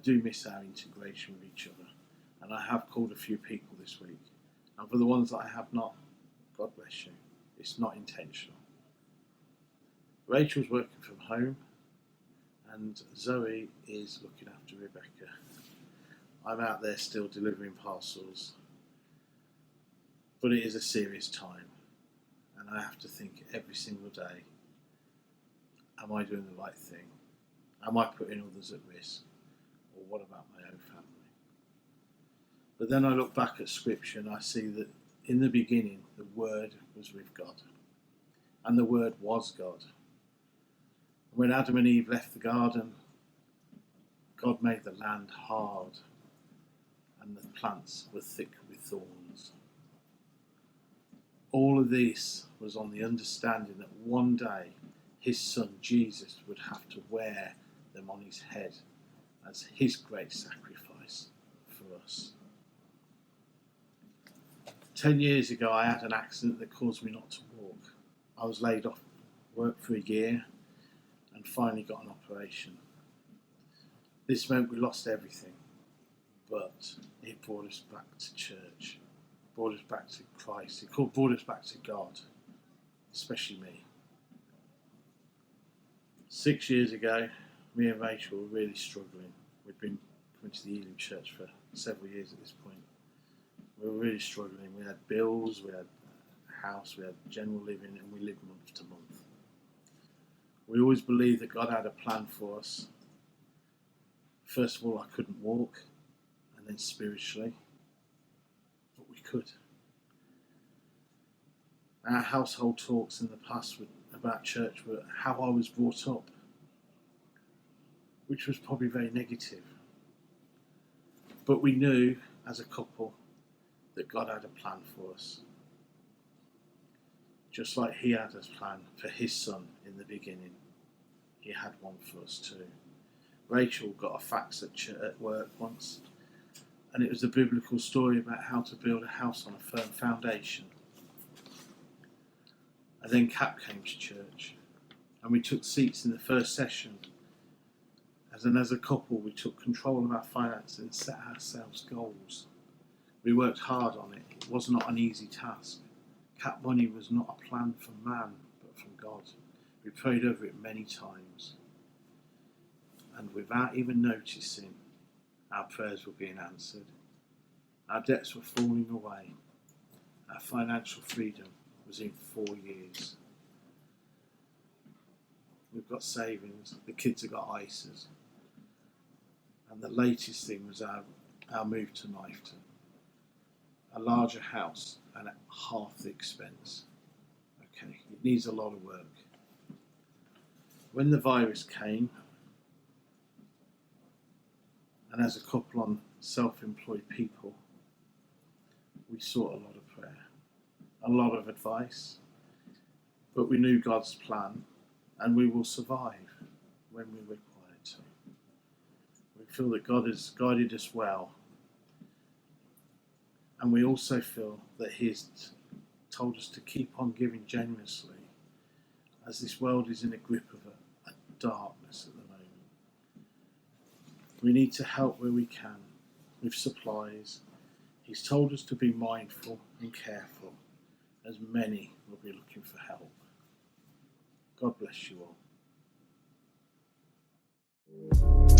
do miss our integration with each other, and I have called a few people this week. And for the ones that I have not, God bless you. It's not intentional. Rachel's working from home, and Zoe is looking after Rebecca. I'm out there still delivering parcels, but it is a serious time, and I have to think every single day, am I doing the right thing? Am I putting others at risk? Or what about my own family? But then I look back at Scripture and I see that in the beginning the Word was with God, and the Word was God. When Adam and Eve left the garden, God made the land hard and the plants were thick with thorns. All of this was on the understanding that one day his son Jesus would have to wear them on his head as his great sacrifice for us. 10 years ago I had an accident that caused me not to walk. I was laid off work for a year and finally got an operation. This meant we lost everything, but it brought us back to church, brought us back to Christ, it brought us back to God, especially me. 6 years ago, me and Rachel were really struggling. We'd been coming to the Elim Church for several years at this point. We were really struggling. We had bills, we had a house, we had general living, and we lived month to month. We always believed that God had a plan for us. First of all, I couldn't walk, and then spiritually, but we could. Our household talks in the past about church were how I was brought up, which was probably very negative. But we knew as a couple that God had a plan for us. Just like he had a plan for his son in the beginning, he had one for us too. Rachel got a fax at work once, and it was a biblical story about how to build a house on a firm foundation. And then Cap came to church, and we took seats in the first session. As a couple, we took control of our finances and set ourselves goals. We worked hard on it. It was not an easy task. Cap money was not a plan from man, but from God. We prayed over it many times. And without even noticing, our prayers were being answered. Our debts were falling away. Our financial freedom was in 4 years. We've got savings. The kids have got ISAs. And the latest thing was our move to Knifton. A larger house and at half the expense. Okay, it needs a lot of work. When the virus came, and as a couple on self-employed people, we sought a lot of prayer, a lot of advice, but we knew God's plan, and we will survive when we're required to. We feel that God has guided us well, and we also feel that he has told us to keep on giving generously, as this world is in a grip of a darkness at the moment. We need to help where we can with supplies. He's told us to be mindful and careful, as many will be looking for help. God bless you all.